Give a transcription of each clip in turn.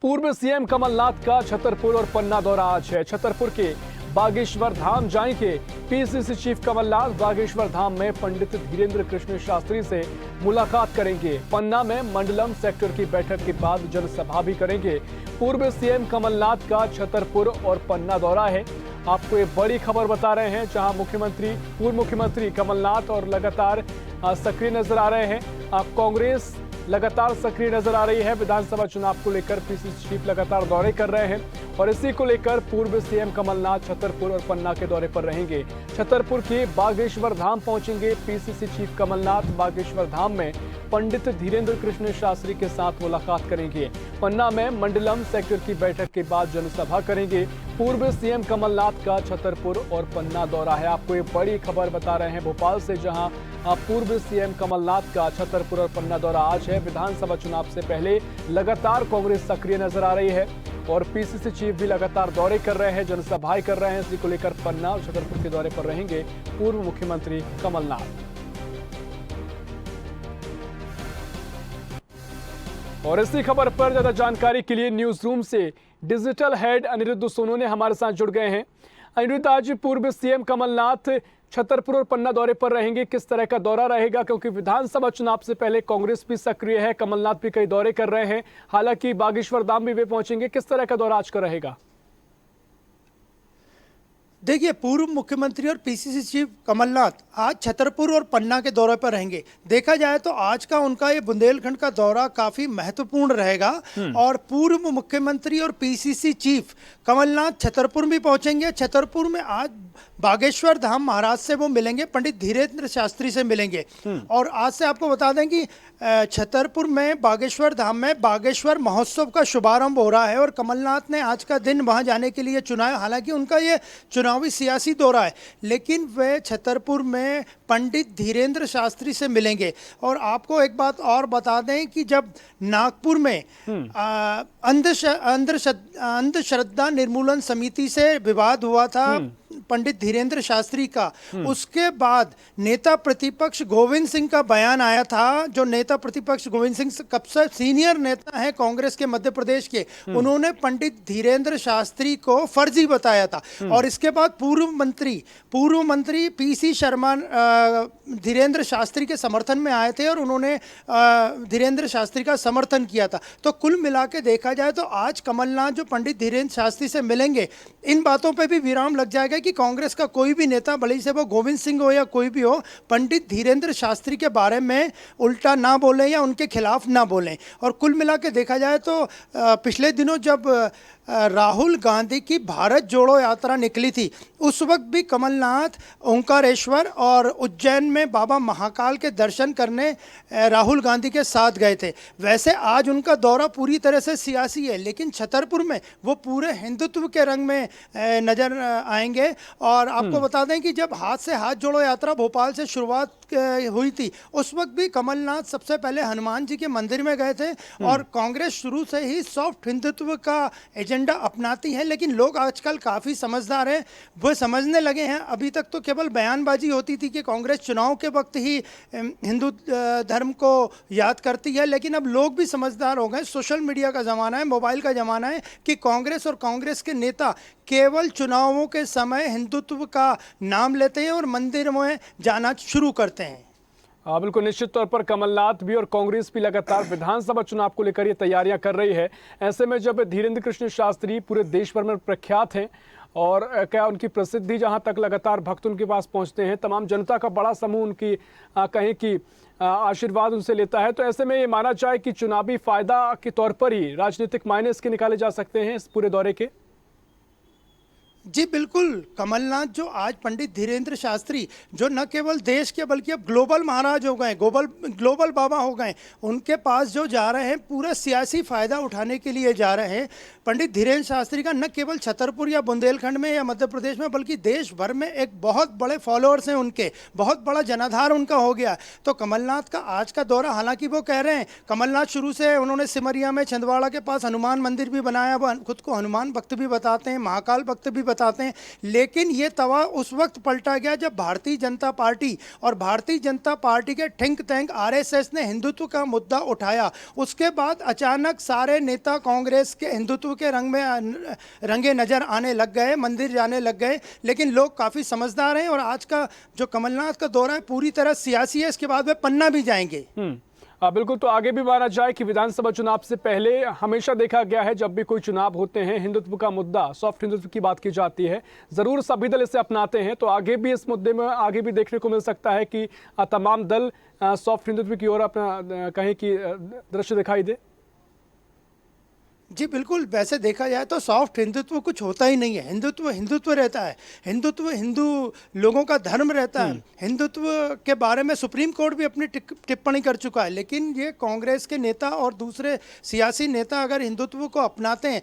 पूर्व सीएम कमलनाथ का छतरपुर और पन्ना दौरा आज है। छतरपुर के बागेश्वर धाम जाएंगे पीसीसी चीफ कमलनाथ। बागेश्वर धाम में पंडित धीरेन्द्र कृष्ण शास्त्री से मुलाकात करेंगे। पन्ना में मंडलम सेक्टर की बैठक के बाद जनसभा भी करेंगे। पूर्व सीएम कमलनाथ का छतरपुर और पन्ना दौरा है। आपको एक बड़ी खबर बता रहे हैं, जहां पूर्व मुख्यमंत्री कमलनाथ और लगातार सक्रिय नजर आ रहे हैं। कांग्रेस लगातार सक्रिय नजर आ रही है। विधानसभा चुनाव को लेकर पीसीसी चीफ लगातार दौरे कर रहे हैं और इसी को लेकर पूर्व सीएम कमलनाथ छतरपुर और पन्ना के दौरे पर रहेंगे। छतरपुर के बागेश्वर धाम पहुंचेंगे पीसीसी चीफ कमलनाथ। बागेश्वर धाम में पंडित धीरेन्द्र कृष्ण शास्त्री के साथ मुलाकात करेंगे। पन्ना में मंडलम सेक्टर की बैठक के बाद जनसभा करेंगे। पूर्व सीएम कमलनाथ का छतरपुर और पन्ना दौरा है। आपको ये बड़ी खबर बता रहे हैं भोपाल से, जहां पूर्व सीएम कमलनाथ का छतरपुर और पन्ना दौरा आज है। विधानसभा चुनाव से पहले लगातार कांग्रेस सक्रिय नजर आ रही है और पीसीसी चीफ भी लगातार दौरे कर रहे हैं, जनसभाएं कर रहे हैं। इसी को लेकर पन्ना और छतरपुर के दौरे पर रहेंगे पूर्व मुख्यमंत्री कमलनाथ। और इसी खबर पर ज्यादा जानकारी के लिए न्यूज रूम से डिजिटल हेड अनिरुद्ध सोनू ने हमारे साथ जुड़ गए हैं। अनिरुद्ध, आज पूर्व सीएम कमलनाथ छतरपुर और पन्ना दौरे पर रहेंगे, किस तरह का दौरा रहेगा? क्योंकि विधानसभा चुनाव से पहले कांग्रेस भी सक्रिय है, कमलनाथ भी कई दौरे कर रहे हैं, हालांकि बागेश्वर धाम भी वे पहुंचेंगे। किस तरह का दौरा आज का रहेगा? देखिए, पूर्व मुख्यमंत्री और पीसीसी चीफ कमलनाथ आज छतरपुर और पन्ना के दौरे पर रहेंगे। देखा जाए तो आज का उनका ये बुंदेलखंड का दौरा काफी महत्वपूर्ण रहेगा और पूर्व मुख्यमंत्री और पीसीसी चीफ कमलनाथ छतरपुर भी पहुंचेंगे। छतरपुर में आज बागेश्वर धाम महाराज से वो मिलेंगे, पंडित धीरेन्द्र शास्त्री से मिलेंगे। और आज से आपको बता दें कि छतरपुर में बागेश्वर धाम में बागेश्वर महोत्सव का शुभारंभ हो रहा है और कमलनाथ ने आज का दिन वहां जाने के लिए चुना है। हालांकि उनका ये चुनावी सियासी दौरा है, लेकिन वे छतरपुर में पंडित धीरेन्द्र शास्त्री से मिलेंगे। और आपको एक बात और बता दें कि जब नागपुर में अंधश्रद्धा निर्मूलन समिति से विवाद हुआ था पंडित धीरेन्द्र शास्त्री का, उसके बाद नेता प्रतिपक्ष गोविंद सिंह का बयान आया था। जो नेता प्रतिपक्ष गोविंद सिंह कब से सीनियर नेता है कांग्रेस के मध्य प्रदेश के, उन्होंने पंडित धीरेन्द्र शास्त्री को फर्जी बताया था। और इसके बाद पूर्व मंत्री पीसी शर्मा धीरेन्द्र शास्त्री के समर्थन में आए थे और उन्होंने धीरेन्द्र शास्त्री का समर्थन किया था। तो कुल मिला के देखा जाए तो आज कमलनाथ जो पंडित धीरेन्द्र शास्त्री से मिलेंगे, इन बातों पे भी विराम लग जाएगा कि कांग्रेस का कोई भी नेता, भले से वो गोविंद सिंह हो या कोई भी हो, पंडित धीरेन्द्र शास्त्री के बारे में उल्टा ना बोलें या उनके खिलाफ ना बोलें। और कुल मिला के देखा जाए तो पिछले दिनों जब राहुल गांधी की भारत जोड़ो यात्रा निकली थी, उस वक्त भी कमलनाथ ओंकारेश्वर और उज्जैन में बाबा महाकाल के दर्शन करने राहुल गांधी के साथ गए थे। वैसे आज उनका दौरा पूरी तरह से सियासी है, लेकिन छतरपुर में वो पूरे हिंदुत्व के रंग में नजर आएंगे। और आपको बता दें कि जब हाथ से हाथ जोड़ो यात्रा भोपाल से शुरुआत हुई थी, उस वक्त भी कमलनाथ सबसे पहले हनुमान जी के मंदिर में गए थे। और कांग्रेस शुरू से ही सॉफ्ट हिंदुत्व का एजेंडा अपनाती है, लेकिन लोग आजकल काफ़ी समझदार हैं, वो समझने लगे हैं। अभी तक तो केवल बयानबाजी होती थी कि कांग्रेस चुनाव के वक्त ही हिंदू धर्म को याद करती है, लेकिन अब लोग भी समझदार हो गए। सोशल मीडिया का ज़माना है, मोबाइल का ज़माना है कि कांग्रेस और कांग्रेस के नेता केवल चुनावों के समय हिंदुत्व का नाम लेते हैं और मंदिर में जाना शुरू करते हैं। बिल्कुल, निश्चित तौर पर कमलनाथ भी और कांग्रेस भी लगातार विधानसभा चुनाव को लेकर ये तैयारियां कर रही है। ऐसे में जब धीरेन्द्र कृष्ण शास्त्री पूरे देश भर में प्रख्यात हैं और क्या उनकी प्रसिद्धि जहां तक लगातार भक्त उनके पास पहुंचते हैं, तमाम जनता का बड़ा समूह उनकी कहें कि आशीर्वाद उनसे लेता है, तो ऐसे में ये माना जाए कि चुनावी फायदा के तौर पर ही राजनीतिक मायने इसके निकाले जा सकते हैं इस पूरे दौरे के। जी बिल्कुल, कमलनाथ जो आज पंडित धीरेन्द्र शास्त्री जो न केवल देश के बल्कि अब ग्लोबल महाराज हो गए, ग्लोबल बाबा हो गए, उनके पास जो जा रहे हैं पूरा सियासी फायदा उठाने के लिए जा रहे हैं। पंडित धीरेन्द्र शास्त्री का न केवल छतरपुर या बुंदेलखंड में या मध्य प्रदेश में बल्कि देश भर में एक बहुत बड़े फॉलोअर्स हैं उनके, बहुत बड़ा जनाधार उनका हो गया। तो कमलनाथ का आज का दौरा, हालांकि वो कह रहे हैं, कमलनाथ शुरू से उन्होंने सिमरिया में छिंदवाड़ा के पास हनुमान मंदिर भी बनाया, वो खुद को हनुमान भक्त भी बताते हैं, महाकाल भक्त भी बताते हैं। लेकिन ये तवा उस वक्त पलटा गया जब भारतीय जनता पार्टी और भारतीय जनता पार्टी के थिंक टैंक आरएसएस ने हिंदुत्व का मुद्दा उठाया। उसके बाद अचानक सारे नेता कांग्रेस के हिंदुत्व के रंग में रंगे नजर आने लग गए, मंदिर जाने लग गए। लेकिन लोग काफ़ी समझदार हैं और आज का जो कमलनाथ का दौरा है पूरी तरह सियासी है। इसके बाद वे पन्ना भी जाएंगे। बिल्कुल। तो आगे भी माना जाए कि विधानसभा चुनाव से पहले हमेशा देखा गया है जब भी कोई चुनाव होते हैं हिंदुत्व का मुद्दा, सॉफ्ट हिंदुत्व की बात की जाती है, जरूर सभी दल इसे अपनाते हैं। तो आगे भी इस मुद्दे में आगे भी देखने को मिल सकता है कि तमाम दल सॉफ्ट हिंदुत्व की ओर अपना कहें कि दृश्य दिखाई दे। जी बिल्कुल, वैसे देखा जाए तो सॉफ्ट हिंदुत्व कुछ होता ही नहीं है। हिंदुत्व हिंदुत्व रहता है, हिंदुत्व हिंदू लोगों का धर्म रहता है। हिंदुत्व के बारे में सुप्रीम कोर्ट भी अपनी टिप्पणी कर चुका है। लेकिन ये कांग्रेस के नेता और दूसरे सियासी नेता अगर हिंदुत्व को अपनाते हैं,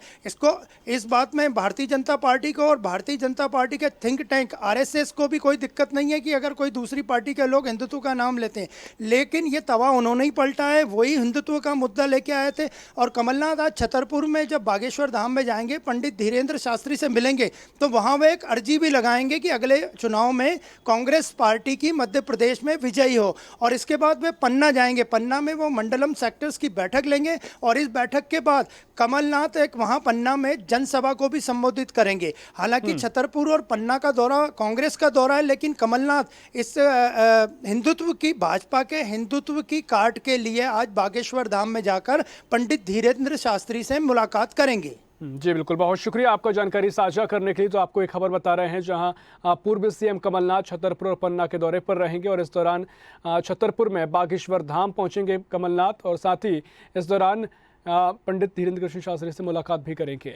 इस बात में भारतीय जनता पार्टी को और भारतीय जनता पार्टी के थिंक टैंक आरएसएस को भी कोई दिक्कत नहीं है कि अगर कोई दूसरी पार्टी के लोग हिंदुत्व का नाम लेते हैं। लेकिन ये तवा उन्होंने ही पलटा है, वही हिंदुत्व का मुद्दा लेके आए थे। और कमलनाथ आज छतरपुर में जब बागेश्वर धाम में जाएंगे, पंडित धीरेन्द्र शास्त्री से मिलेंगे, तो वहां वे एक अर्जी भी लगाएंगे कि अगले चुनाव में कांग्रेस पार्टी की मध्य प्रदेश में विजयी हो। और इसके बाद वे पन्ना जाएंगे। पन्ना में वो मंडलम सेक्टर्स की बैठक लेंगे और इस बैठक के बाद कमलनाथ एक वहां पन्ना में जनसभा को भी संबोधित करेंगे। हालांकि छतरपुर और पन्ना का दौरा कांग्रेस का दौरा है, लेकिन कमलनाथ इस हिंदुत्व की, भाजपा के हिंदुत्व की काट के लिए आज बागेश्वर धाम में जाकर पंडित धीरेन्द्र शास्त्री से मुलाकात करेंगे। जी बिल्कुल, बहुत शुक्रिया आपका जानकारी साझा करने के लिए। तो आपको एक खबर बता रहे हैं जहां पूर्व सीएम कमलनाथ छतरपुर और पन्ना के दौरे पर रहेंगे और इस दौरान छतरपुर में बागेश्वर धाम पहुंचेंगे कमलनाथ और साथ ही इस दौरान पंडित धीरेन्द्र कृष्ण शास्त्री से मुलाकात भी करेंगे।